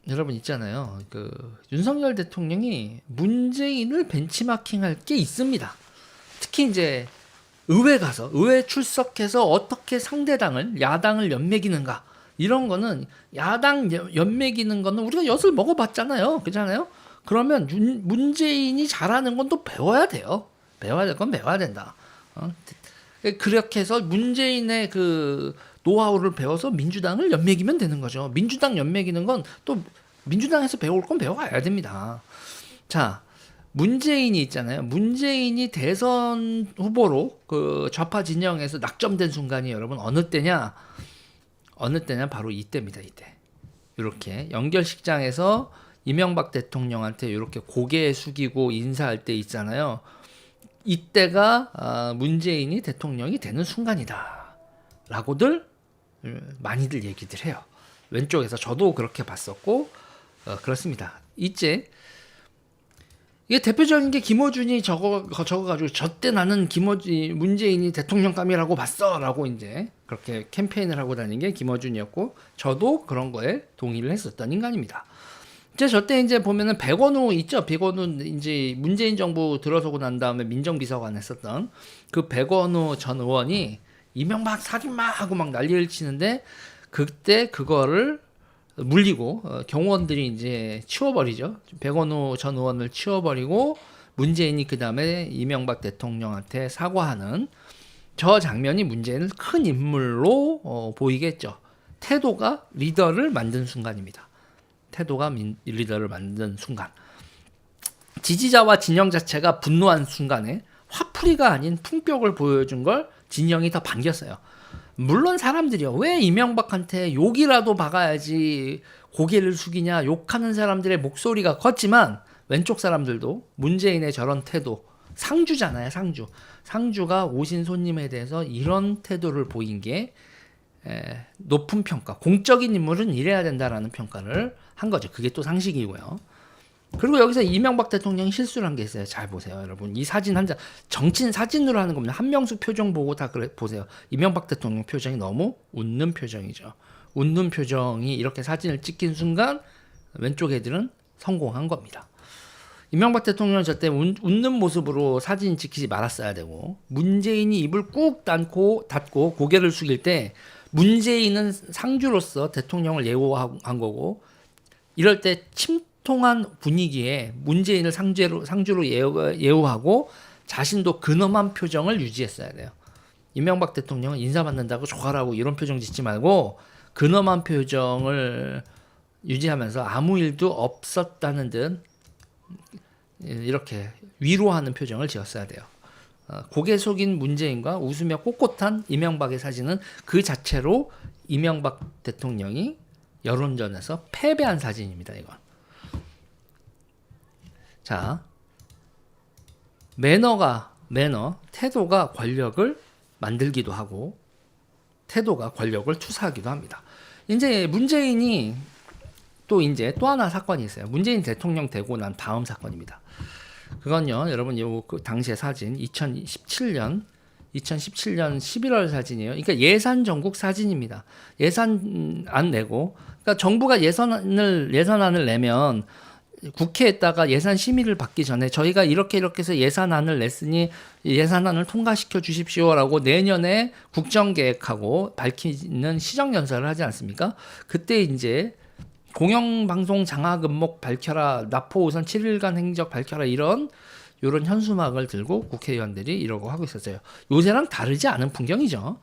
여러분 있잖아요. 그 윤석열 대통령이 문재인을 벤치마킹할 게 있습니다. 특히 이제 의회 가서 의회 출석해서 어떻게 상대당을 야당을 연맥이는가 이런 거는 야당 연맥이는 거는 우리가 엿을 먹어봤잖아요. 그렇잖아요. 그러면 문재인이 잘하는 건 또 배워야 돼요. 배워야 될 건 배워야 된다. 그렇게 해서 문재인의 그 노하우를 배워서 민주당을 연맥이면 되는 거죠. 민주당 연맥이는 건 또 민주당에서 배울 건 배워가야 됩니다. 자, 문재인이 있잖아요. 문재인이 대선 후보로 그 좌파 진영에서 낙점된 순간이 여러분 어느 때냐? 어느 때냐? 바로 이때입니다. 이때. 이렇게 연결식장에서 이명박 대통령한테 이렇게 고개 숙이고 인사할 때 있잖아요. 이때가 문재인이 대통령이 되는 순간이다. 라고들 많이들 얘기들 해요. 왼쪽에서 저도 그렇게 봤었고 그렇습니다. 이게 대표적인 게 김어준이 적어가지고 저때 나는 문재인이 대통령감이라고 봤어라고 이제 그렇게 캠페인을 하고 다닌 게 김어준이었고 저도 그런 거에 동의를 했었던 인간입니다. 저때 이제 보면은 백원우 있죠. 백원우 이제 문재인 정부 들어서고 난 다음에 민정비서관 했었던 그 백원우 전 의원이 이명박 살인마 하고 막 난리를 치는데 그때 그거를 물리고 경호원들이 이제 치워버리죠. 백원우 전 의원을 치워버리고 문재인이 그 다음에 이명박 대통령한테 사과하는 저 장면이 문재인을 큰 인물로 보이겠죠. 태도가 리더를 만든 순간입니다. 태도가 리더를 만든 순간. 지지자와 진영 자체가 분노한 순간에 화풀이가 아닌 품격을 보여준 걸 진영이 더 반겼어요. 물론 사람들이요. 왜 이명박한테 욕이라도 박아야지 고개를 숙이냐 욕하는 사람들의 목소리가 컸지만 왼쪽 사람들도 문재인의 저런 태도 상주잖아요. 상주가 오신 손님에 대해서 이런 태도를 보인 게 높은 평가, 공적인 인물은 이래야 된다라는 평가를 한 거죠. 그게 또 상식이고요. 그리고 여기서 이명박 대통령이 실수를 한 게 있어요. 잘 보세요, 여러분. 이 사진 한 장, 정치인 사진으로 하는 겁니다. 한명수 표정 보고 다 보세요. 이명박 대통령 표정이 너무 웃는 표정이죠. 웃는 표정이 이렇게 사진을 찍힌 순간 왼쪽 애들은 성공한 겁니다. 이명박 대통령은 저때 웃는 모습으로 사진 찍히지 말았어야 되고 문재인이 입을 꾹 닫고 고개를 숙일 때 문재인은 상주로서 대통령을 예우한 거고 이럴 때 침통한 분위기에 문재인을 상주로 예우하고 자신도 근엄한 표정을 유지했어야 돼요. 이명박 대통령은 인사받는다고 조갈하고 이런 표정 짓지 말고 근엄한 표정을 유지하면서 아무 일도 없었다는 듯 이렇게 위로하는 표정을 지었어야 돼요. 고개 숙인 문재인과 웃으며 꼿꼿한 이명박의 사진은 그 자체로 이명박 대통령이 여론전에서 패배한 사진입니다. 이건. 자, 태도가 권력을 만들기도 하고 태도가 권력을 투사하기도 합니다. 이제 문재인이 또 하나 사건이 있어요. 문재인 대통령 되고 난 다음 사건입니다. 그건요, 여러분 그 당시의 사진 2017년 11월 사진이에요. 그러니까 예산 전국 사진입니다. 예산 안 내고, 그러니까 정부가 예산안을 내면 국회에다가 예산 심의를 받기 전에 저희가 이렇게 해서 예산안을 냈으니 예산안을 통과시켜 주십시오라고 내년에 국정계획하고 밝히는 시정연설을 하지 않습니까? 그때 이제 공영방송 장학금목 밝혀라, 나포 우선 7일간 행적 밝혀라 이런 현수막을 들고 국회의원들이 이러고 하고 있었어요. 요새랑 다르지 않은 풍경이죠.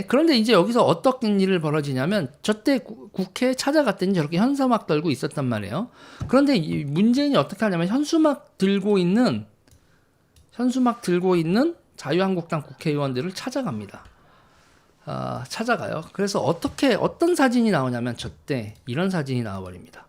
그런데 이제 여기서 어떤 일을 벌어지냐면 저때 국회에 찾아갔더니 저렇게 현수막 들고 있었단 말이에요. 그런데 문재인이 어떻게 하냐면 현수막 들고 있는 자유한국당 국회의원들을 찾아갑니다. 찾아가요. 그래서 어떤 사진이 나오냐면 저때 이런 사진이 나와버립니다.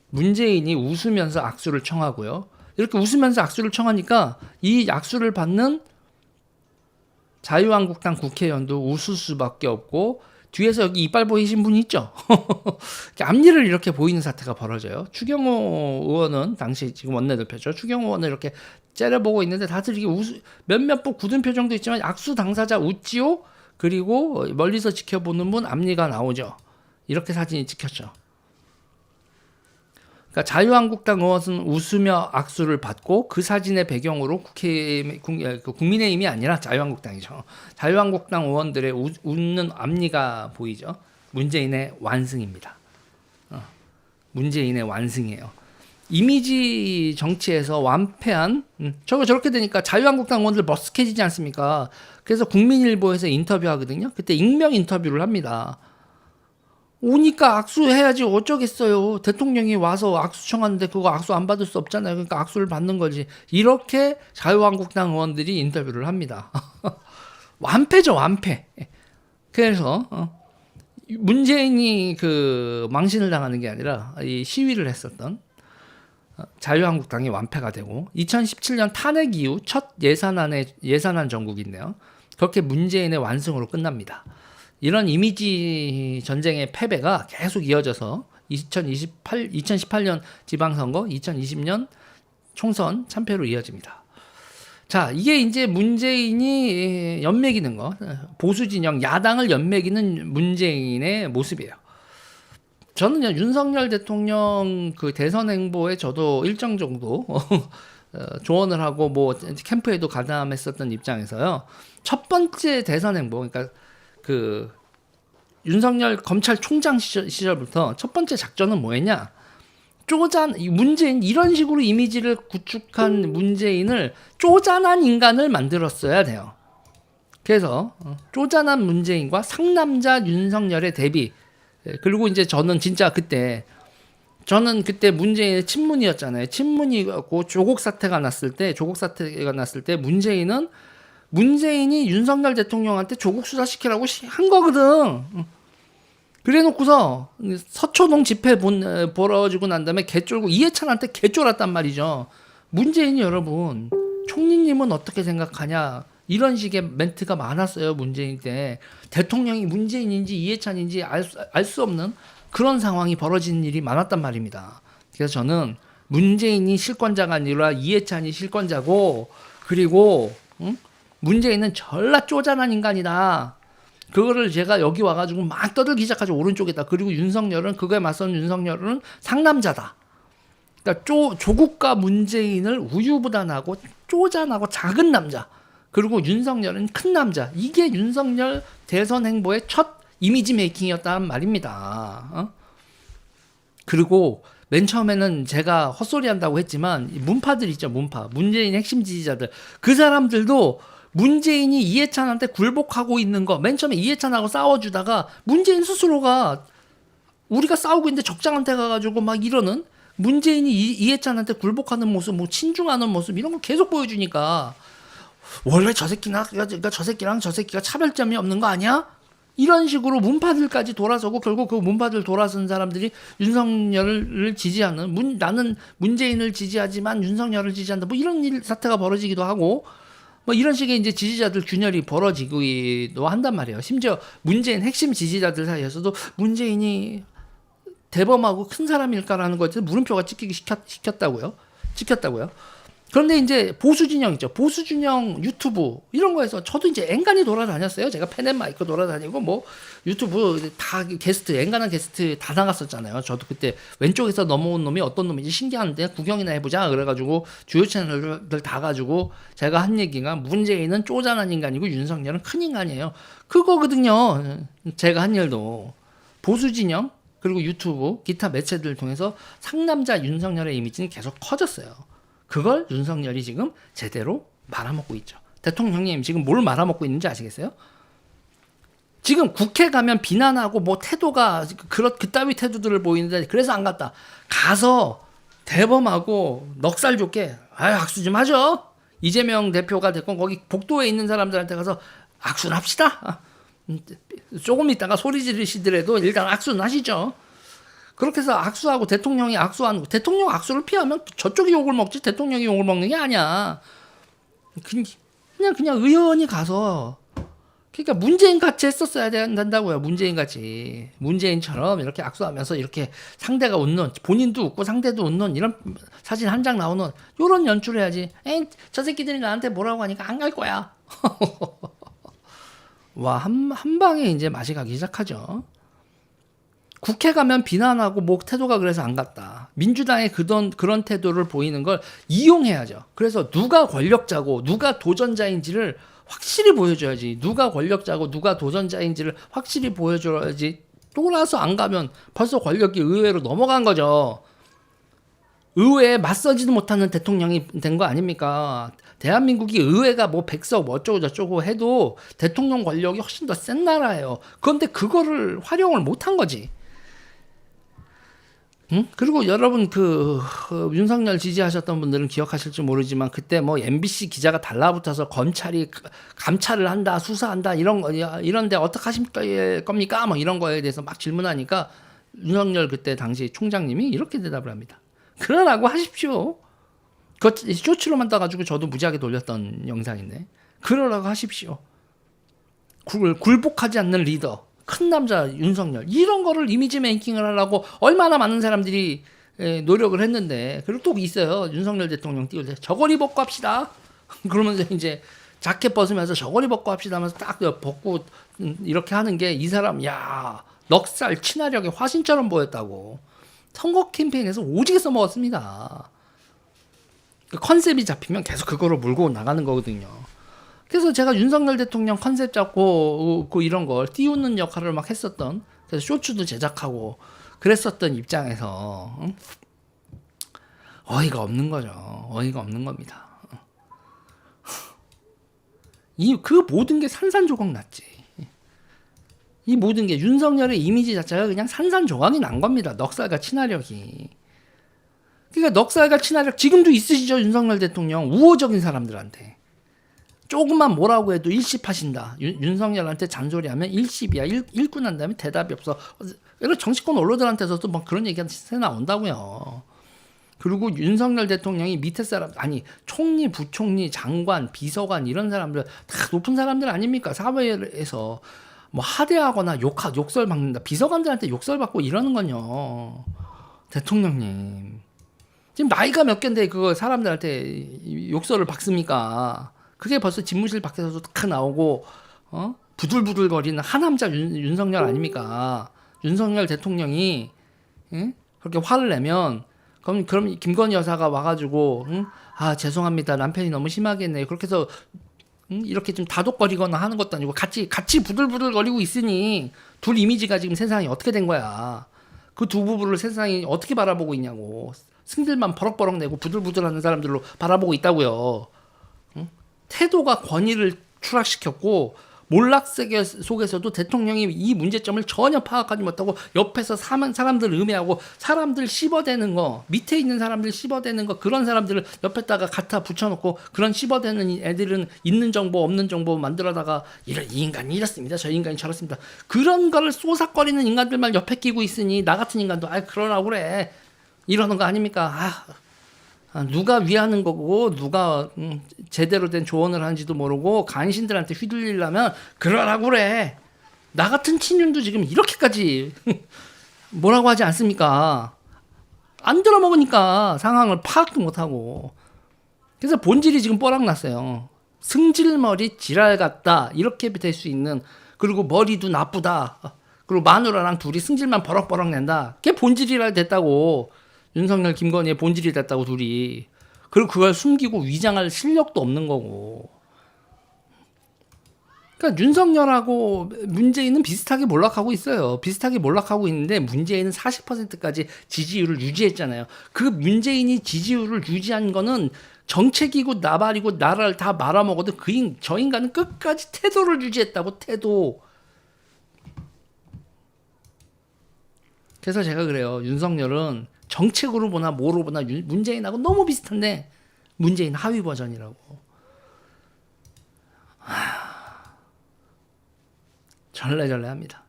문재인이 웃으면서 악수를 청하고요. 이렇게 웃으면서 악수를 청하니까 이 악수를 받는 자유한국당 국회의원도 웃을 수밖에 없고 뒤에서 여기 이빨 보이신 분이 있죠. 앞니를 이렇게 보이는 사태가 벌어져요. 추경호 의원은 당시 지금 원내대표죠. 추경호 의원은 이렇게 째려보고 있는데 다들 이게 몇몇 번 굳은 표정도 있지만 악수 당사자 웃지요. 그리고 멀리서 지켜보는 분 앞니가 나오죠. 이렇게 사진이 찍혔죠. 그러니까 자유한국당 의원은 웃으며 악수를 받고 그 사진의 배경으로 국민의힘이 아니라 자유한국당이죠. 자유한국당 의원들의 웃는 앞니가 보이죠. 문재인의 완승입니다. 문재인의 완승이에요. 이미지 정치에서 완패한 저렇게 되니까 자유한국당 의원들 머쓱해지지 않습니까? 그래서 국민일보에서 인터뷰하거든요. 그때 익명 인터뷰를 합니다. 오니까 악수해야지 어쩌겠어요. 대통령이 와서 악수 청하는데 그거 악수 안 받을 수 없잖아요. 그러니까 악수를 받는 거지. 이렇게 자유한국당 의원들이 인터뷰를 합니다. 완패죠, 완패. 그래서 문재인이 그 망신을 당하는 게 아니라 이 시위를 했었던 자유한국당이 완패가 되고 2017년 탄핵 이후 첫 예산안 전국인데요. 그렇게 문재인의 완승으로 끝납니다. 이런 이미지 전쟁의 패배가 계속 이어져서 2018년 지방선거, 2020년 총선 참패로 이어집니다. 자, 이게 이제 문재인이 연맥이는 거, 보수 진영, 야당을 연맥이는 문재인의 모습이에요. 저는 윤석열 대통령 그 대선 행보에 저도 일정 정도 조언을 하고 뭐 캠프에도 가담했었던 입장에서요. 첫 번째 대선 행보, 그러니까 그 윤석열 검찰총장 시절부터 첫 번째 작전은 뭐였냐? 문재인 이런 식으로 이미지를 구축한 문재인을 쪼잔한 인간을 만들었어야 돼요. 그래서 쪼잔한 문재인과 상남자 윤석열의 대비. 그리고 이제 저는 그때 문재인의 친문이었잖아요. 친문이었고 조국 사태가 났을 때 문재인이 윤석열 대통령한테 조국 수사시키라고 한 거거든. 그래 놓고서 서초동 집회 벌어지고 난 다음에 개쫄고 이해찬한테 개쫄았단 말이죠. 문재인이 여러분, 총리님은 어떻게 생각하냐? 이런 식의 멘트가 많았어요. 문재인 때. 대통령이 문재인인지 이해찬인지 알 수 없는 그런 상황이 벌어지는 일이 많았단 말입니다. 그래서 저는 문재인이 실권자가 아니라 이해찬이 실권자고, 그리고 문재인은 전라 쪼잔한 인간이다. 그거를 제가 여기 와가지고 막 떠들기 시작하죠. 오른쪽에다. 그리고 그거에 맞선 윤석열은 상남자다. 그러니까 조국과 문재인을 우유부단하고 쪼잔하고 작은 남자. 그리고 윤석열은 큰 남자. 이게 윤석열 대선 행보의 첫 이미지 메이킹이었단 말입니다. 그리고 맨 처음에는 제가 헛소리 한다고 했지만 문파들 있죠. 문재인 핵심 지지자들. 그 사람들도 문재인이 이해찬한테 굴복하고 있는 거, 맨 처음에 이해찬하고 싸워주다가 문재인 스스로가 우리가 싸우고 있는데 적장한테 가가지고 막 이러는 문재인이 이해찬한테 굴복하는 모습, 뭐 친중하는 모습 이런 거 계속 보여주니까 원래 저 새끼랑 저 새끼가 차별점이 없는 거 아니야? 이런 식으로 문파들까지 돌아서고 결국 그 문파들 돌아선 사람들이 윤석열을 지지하는 나는 문재인을 지지하지만 윤석열을 지지한다. 뭐 이런 사태가 벌어지기도 하고 뭐 이런 식의 이제 지지자들 균열이 벌어지기도 한단 말이에요. 심지어 문재인 핵심 지지자들 사이에서도 문재인이 대범하고 큰 사람일까라는 것에 물음표가 찍히기 시켰다고요. 그런데 이제 보수 진영 있죠. 보수 진영 유튜브 이런 거에서 저도 이제 앵간히 돌아다녔어요. 제가 펜앤마이크 돌아다니고 뭐 유튜브 다 앵간한 게스트 다 나갔었잖아요. 저도 그때 왼쪽에서 넘어온 놈이 어떤 놈인지 신기한데 구경이나 해보자 그래가지고 주요 채널들 다 가지고 제가 한 얘기가 문재인은 쪼잔한 인간이고 윤석열은 큰 인간이에요. 그거거든요. 제가 한 일도 보수 진영 그리고 유튜브 기타 매체들을 통해서 상남자 윤석열의 이미지는 계속 커졌어요. 그걸 윤석열이 지금 제대로 말아먹고 있죠. 대통령님 지금 뭘 말아먹고 있는지 아시겠어요? 지금 국회 가면 비난하고 뭐 태도가 그따위 태도들을 보이는데 그래서 안 갔다. 가서 대범하고 넉살 좋게 악수 좀 하죠. 이재명 대표가 됐건 거기 복도에 있는 사람들한테 가서 악수는 합시다. 조금 있다가 소리 지르시더라도 일단 악수는 하시죠. 그렇게 해서 악수하고 대통령이 악수하는 거. 대통령 악수를 피하면 저쪽이 욕을 먹지 대통령이 욕을 먹는 게 아니야. 그냥 의원이 가서 그러니까 문재인 같이 했었어야 된다고요. 문재인 같이. 문재인처럼 이렇게 악수하면서 이렇게 상대가 웃는 본인도 웃고 상대도 웃는 이런 사진 한 장 나오는 이런 연출을 해야지. 에이 저 새끼들이 나한테 뭐라고 하니까 안 갈 거야. 와, 한 방에 이제 맛이 가기 시작하죠. 국회 가면 비난하고 뭐 태도가 그래서 안 갔다. 민주당의 그런 태도를 보이는 걸 이용해야죠. 그래서 누가 권력자고 누가 도전자인지를 확실히 보여줘야지. 누가 권력자고 누가 도전자인지를 확실히 보여줘야지. 돌아서 안 가면 벌써 권력이 의회로 넘어간 거죠. 의회에 맞서지도 못하는 대통령이 된 거 아닙니까? 대한민국이 의회가 뭐 100석 뭐 어쩌고 저쩌고 해도 대통령 권력이 훨씬 더 센 나라예요. 그런데 그거를 활용을 못한 거지. 응? 그리고 여러분 윤석열 지지하셨던 분들은 기억하실지 모르지만 그때 뭐 MBC 기자가 달라붙어서 검찰이 감찰을 한다, 수사한다 이런데 어떻게 하실 겁니까? 뭐 이런 거에 대해서 막 질문하니까 윤석열 그때 당시 총장님이 이렇게 대답을 합니다. 그러라고 하십시오. 그 쇼츠로만 따가지고 저도 무지하게 돌렸던 영상인데 그러라고 하십시오. 굴복하지 않는 리더. 큰 남자 윤석열 이런 거를 이미지 메이킹을 하려고 얼마나 많은 사람들이 노력을 했는데 그리고 또 있어요. 윤석열 대통령 띄울 때 저고리 벗고 합시다. 그러면서 이제 자켓 벗으면서 저고리 벗고 합시다 하면서 딱 벗고 이렇게 하는 게 이 사람 야 넉살 친화력의 화신처럼 보였다고. 선거 캠페인에서 오지게 써먹었습니다. 그 컨셉이 잡히면 계속 그거를 몰고 나가는 거거든요. 그래서 제가 윤석열 대통령 컨셉 잡고 이런 걸 띄우는 역할을 막 했었던, 그래서 쇼츠도 제작하고 그랬었던 입장에서 어이가 없는 거죠. 어이가 없는 겁니다. 그 모든 게 산산조각 났지. 이 모든 게 윤석열의 이미지 자체가 그냥 산산조각이 난 겁니다. 넉살과 친화력이. 그러니까 넉살과 친화력 지금도 있으시죠. 윤석열 대통령 우호적인 사람들한테. 조금만 뭐라고 해도 일십하신다. 윤석열한테 잔소리하면 일십이야. 읽고 난 다음에 대답이 없어. 이런 정치권 언론들한테서도 막 그런 얘기가 새 나온다고요. 그리고 윤석열 대통령이 밑에 사람, 아니 총리, 부총리, 장관, 비서관 이런 사람들 다 높은 사람들 아닙니까? 사회에서 뭐 하대하거나 욕설 받는다. 비서관들한테 욕설 받고 이러는 건요. 대통령님. 지금 나이가 몇 갠데 그거 사람들한테 욕설을 박습니까? 그게 벌써 집무실 밖에서도 딱 나오고 부들부들거리는 하남자 윤석열 아닙니까? 윤석열 대통령이 그렇게 화를 내면 그럼 김건희 여사가 와가지고 아 죄송합니다 남편이 너무 심하게 했네요. 그렇게 해서 이렇게 좀 다독거리거나 하는 것도 아니고 같이 부들부들거리고 있으니 둘 이미지가 지금 세상이 어떻게 된 거야? 그 두 부부를 세상이 어떻게 바라보고 있냐고. 승질만 버럭버럭 내고 부들부들하는 사람들로 바라보고 있다고요. 태도가 권위를 추락시켰고 몰락세계 속에서도 대통령이 이 문제점을 전혀 파악하지 못하고 옆에서 사람들 음해하고 사람들 씹어대는 거, 밑에 있는 사람들 씹어대는 거, 그런 사람들을 옆에다가 갖다 붙여놓고 그런 씹어대는 애들은 있는 정보 없는 정보 만들어다가 이 인간이 이렇습니다. 저 인간이 저렇습니다. 그런 거를 쏘삭거리는 인간들만 옆에 끼고 있으니 나 같은 인간도 그러라고 그래. 이러는 거 아닙니까? 누가 위하는 거고 누가 제대로 된 조언을 하는지도 모르고 간신들한테 휘둘리려면 그러라고 그래. 나 같은 친윤도 지금 이렇게까지 뭐라고 하지 않습니까? 안 들어먹으니까 상황을 파악도 못하고. 그래서 본질이 지금 뽀락났어요. 승질머리 지랄 같다 이렇게 될 수 있는, 그리고 머리도 나쁘다, 그리고 마누라랑 둘이 승질만 버럭버럭 낸다. 그게 본질이라 됐다고. 윤석열, 김건희의 본질이 됐다고 둘이. 그리고 그걸 숨기고 위장할 실력도 없는 거고. 그러니까 윤석열하고 문재인은 비슷하게 몰락하고 있어요. 비슷하게 몰락하고 있는데 문재인은 40%까지 지지율을 유지했잖아요. 그 문재인이 지지율을 유지한 거는 정책이고 나발이고 나라를 다 말아먹어도 저 인간은 끝까지 태도를 유지했다고. 태도. 그래서 제가 그래요. 윤석열은 정책으로 보나 뭐로 보나 문재인하고 너무 비슷한데 문재인 하위 버전이라고. 절레절레합니다.